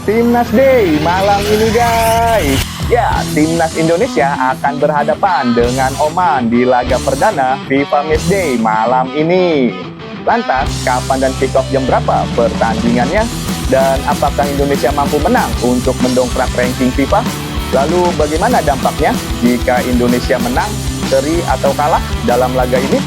Timnas Day malam ini guys. Ya, Timnas Indonesia akan berhadapan dengan Oman di laga perdana FIFA Matchday malam ini. Lantas, kapan dan kick off jam berapa pertandingannya? Dan apakah Indonesia mampu menang untuk mendongkrak ranking FIFA? Lalu bagaimana dampaknya jika Indonesia menang, seri atau kalah dalam laga ini?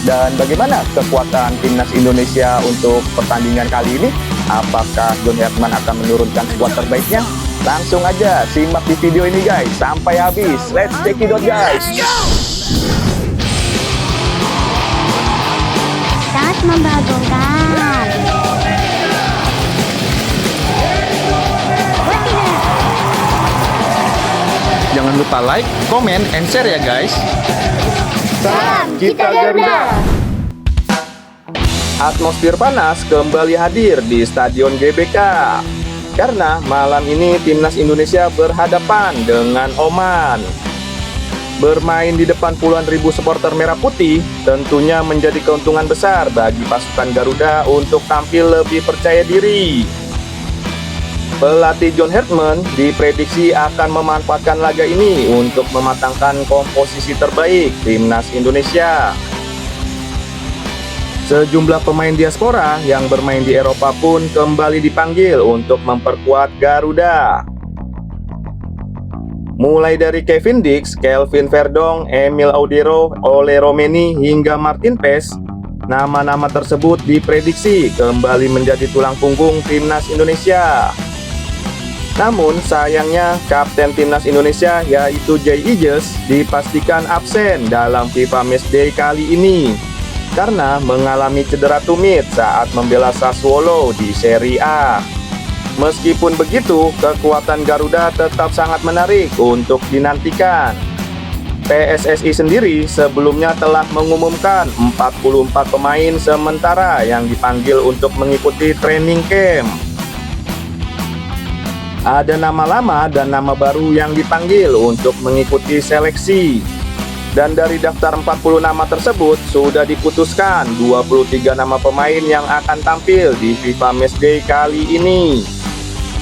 Dan bagaimana kekuatan Timnas Indonesia untuk pertandingan kali ini? Apakah John Hertman akan menurunkan skuad terbaiknya? Langsung aja simak di video ini guys sampai habis. Let's check it out guys. Sangat membagongkan. Jangan lupa like, comment, and share ya guys. Salam kita Garuda. Atmosfer panas kembali hadir di Stadion GBK. Karena malam ini Timnas Indonesia berhadapan dengan Oman. Bermain di depan puluhan ribu supporter merah putih tentunya menjadi keuntungan besar bagi pasukan Garuda untuk tampil lebih percaya diri. Pelatih John Hertman diprediksi akan memanfaatkan laga ini untuk mematangkan komposisi terbaik Timnas Indonesia. Sejumlah pemain diaspora yang bermain di Eropa pun kembali dipanggil untuk memperkuat Garuda. Mulai dari Kevin Dix, Kelvin Verdong, Emil Audero, Ole Romeni, hingga Martin Pes, nama-nama tersebut diprediksi kembali menjadi tulang punggung Timnas Indonesia. Namun sayangnya Kapten Timnas Indonesia yaitu Jay Ijes dipastikan absen dalam FIFA Matchday kali ini karena mengalami cedera tumit saat membela Sassuolo di Serie A. Meskipun begitu, kekuatan Garuda tetap sangat menarik untuk dinantikan. PSSI sendiri sebelumnya telah mengumumkan 44 pemain sementara yang dipanggil untuk mengikuti training camp. Ada nama lama dan nama baru yang dipanggil untuk mengikuti seleksi. Dan dari daftar 40 nama tersebut sudah diputuskan 23 nama pemain yang akan tampil di FIFA Matchday kali ini.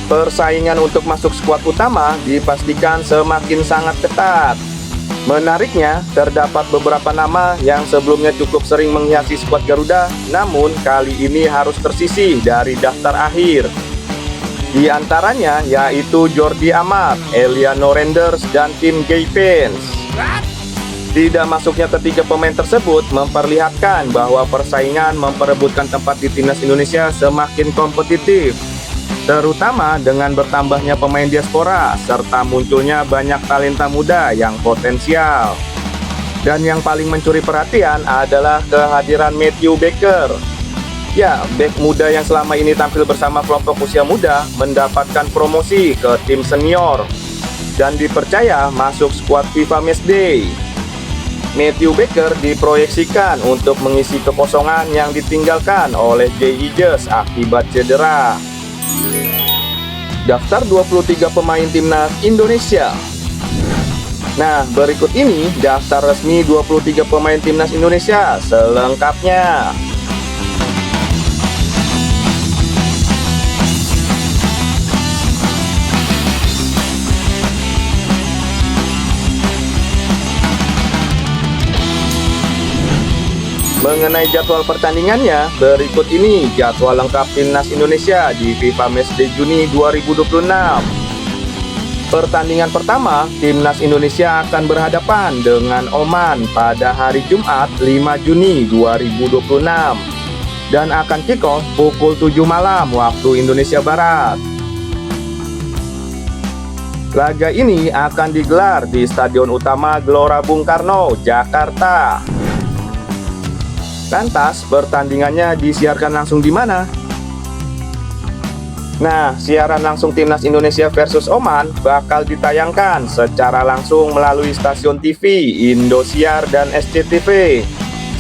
Persaingan untuk masuk skuad utama dipastikan semakin sangat ketat. Menariknya, terdapat beberapa nama yang sebelumnya cukup sering menghiasi skuad Garuda, namun kali ini harus tersisih dari daftar akhir. Di antaranya yaitu Jordi Amat, Eliano Renders, dan Tim Gaypens. Tidak masuknya ketiga pemain tersebut memperlihatkan bahwa persaingan memperebutkan tempat di Timnas Indonesia semakin kompetitif, terutama dengan bertambahnya pemain diaspora serta munculnya banyak talenta muda yang potensial. Dan yang paling mencuri perhatian adalah kehadiran Matthew Baker. Ya, bek muda yang selama ini tampil bersama kelompok usia muda mendapatkan promosi ke tim senior dan dipercaya masuk skuad FIFA Matchday. Matthew Baker diproyeksikan untuk mengisi kekosongan yang ditinggalkan oleh Jay Ijes akibat cedera. Daftar 23 pemain Timnas Indonesia. Nah, berikut ini daftar resmi 23 pemain Timnas Indonesia selengkapnya. Mengenai jadwal pertandingannya, berikut ini jadwal lengkap Timnas Indonesia di FIFA Matchday Juni 2026. Pertandingan pertama, Timnas Indonesia akan berhadapan dengan Oman pada hari Jumat 5 Juni 2026 dan akan kick off pukul 7 malam waktu Indonesia Barat. Laga ini akan digelar di Stadion Utama Gelora Bung Karno, Jakarta. Lantas, pertandingannya disiarkan langsung di mana? Nah, siaran langsung Timnas Indonesia versus Oman bakal ditayangkan secara langsung melalui stasiun TV, Indosiar, dan SCTV,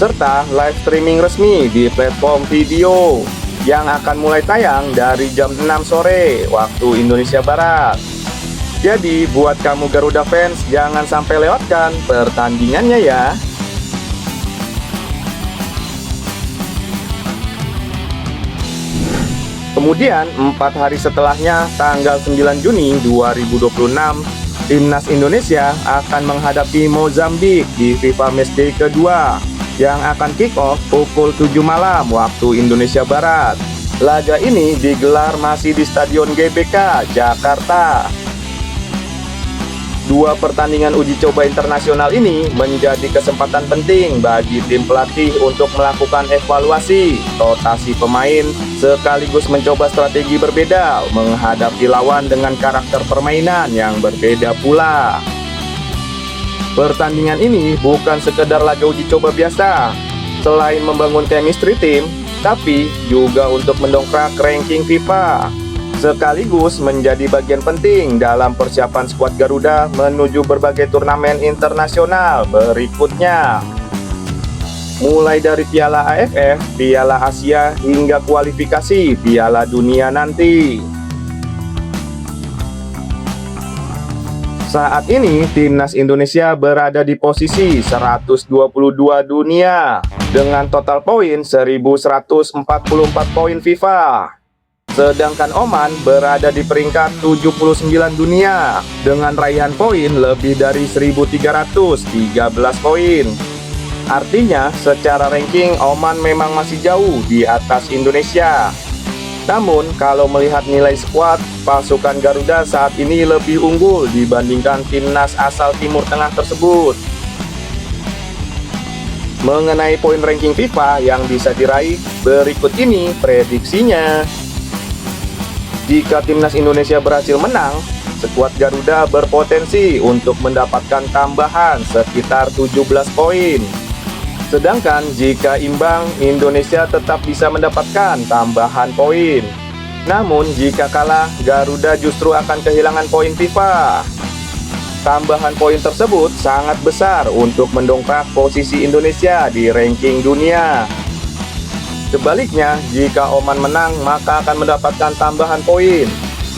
serta live streaming resmi di platform video yang akan mulai tayang dari jam 6 sore waktu Indonesia Barat. Jadi, buat kamu Garuda fans, jangan sampai lewatkan pertandingannya ya. Kemudian 4 hari setelahnya, tanggal 9 Juni 2026, Timnas Indonesia akan menghadapi Mozambik di FIFA Matchday kedua yang akan kick off pukul 7 malam waktu Indonesia Barat. Laga ini digelar masih di Stadion GBK, Jakarta. Dua pertandingan uji coba internasional ini menjadi kesempatan penting bagi tim pelatih untuk melakukan evaluasi, rotasi pemain, sekaligus mencoba strategi berbeda menghadapi lawan dengan karakter permainan yang berbeda pula. Pertandingan ini bukan sekedar laga uji coba biasa. Selain membangun chemistry tim, tapi juga untuk mendongkrak ranking FIFA, sekaligus menjadi bagian penting dalam persiapan skuad Garuda menuju berbagai turnamen internasional berikutnya. Mulai dari Piala AFF, Piala Asia, hingga kualifikasi Piala Dunia nanti. Saat ini, Timnas Indonesia berada di posisi 122 dunia dengan total poin 1144 poin FIFA. Sedangkan Oman berada di peringkat 79 dunia dengan raihan poin lebih dari 1313 poin. Artinya, secara ranking Oman memang masih jauh di atas Indonesia. Namun, kalau melihat nilai skuad, pasukan Garuda saat ini lebih unggul dibandingkan timnas asal Timur Tengah tersebut. Mengenai poin ranking FIFA yang bisa diraih, berikut ini prediksinya. Jika Timnas Indonesia berhasil menang, skuad Garuda berpotensi untuk mendapatkan tambahan sekitar 17 poin. Sedangkan jika imbang, Indonesia tetap bisa mendapatkan tambahan poin. Namun jika kalah, Garuda justru akan kehilangan poin FIFA. Tambahan poin tersebut sangat besar untuk mendongkrak posisi Indonesia di ranking dunia. Sebaliknya, jika Oman menang, maka akan mendapatkan tambahan poin.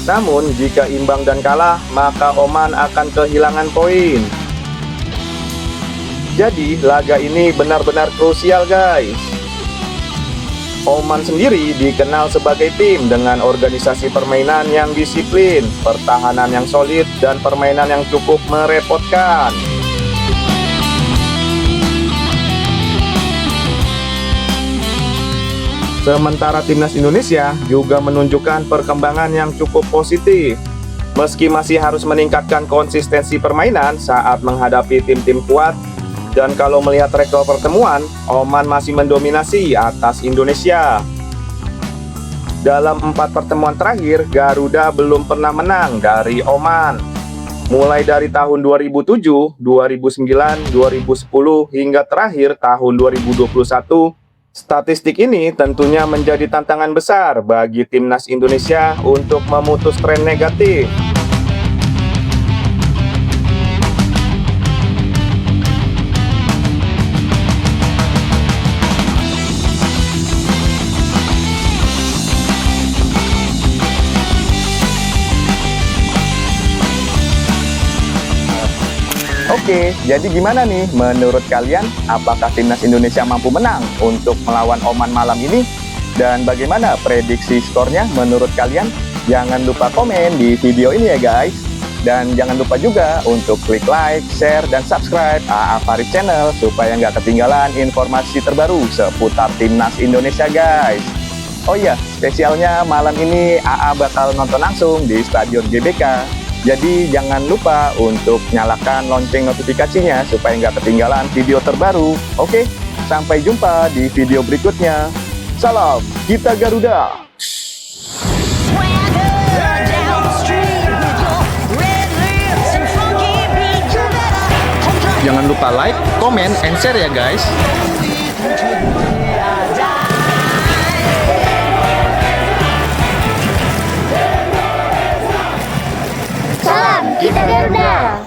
Namun, jika imbang dan kalah, maka Oman akan kehilangan poin. Jadi, laga ini benar-benar krusial, guys. Oman sendiri dikenal sebagai tim dengan organisasi permainan yang disiplin, pertahanan yang solid, dan permainan yang cukup merepotkan. Sementara Timnas Indonesia juga menunjukkan perkembangan yang cukup positif. Meski masih harus meningkatkan konsistensi permainan saat menghadapi tim-tim kuat, dan kalau melihat rekor pertemuan, Oman masih mendominasi atas Indonesia. Dalam 4 pertemuan terakhir, Garuda belum pernah menang dari Oman. Mulai dari tahun 2007, 2009, 2010, hingga terakhir tahun 2021, statistik ini tentunya menjadi tantangan besar bagi Timnas Indonesia untuk memutus tren negatif. Oke, jadi gimana nih menurut kalian? Apakah Timnas Indonesia mampu menang untuk melawan Oman malam ini? Dan bagaimana prediksi skornya menurut kalian? Jangan lupa komen di video ini ya guys. Dan jangan lupa juga untuk klik like, share, dan subscribe AA Farid Channel supaya nggak ketinggalan informasi terbaru seputar Timnas Indonesia guys. Oh iya, spesialnya malam ini AA bakal nonton langsung di Stadion GBK. Jadi jangan lupa untuk nyalakan lonceng notifikasinya supaya nggak ketinggalan video terbaru. Oke, sampai jumpa di video berikutnya. Salam, kita Garuda! Jangan lupa like, comment, and share ya guys. Kita Garuda.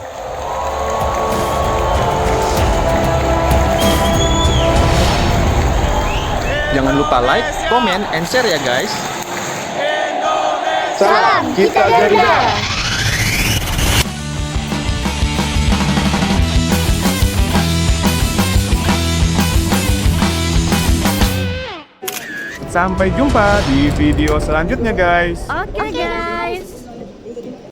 Jangan lupa like, comment, and share ya guys. Salam kita Garuda. Sampai jumpa di video selanjutnya guys. Oke.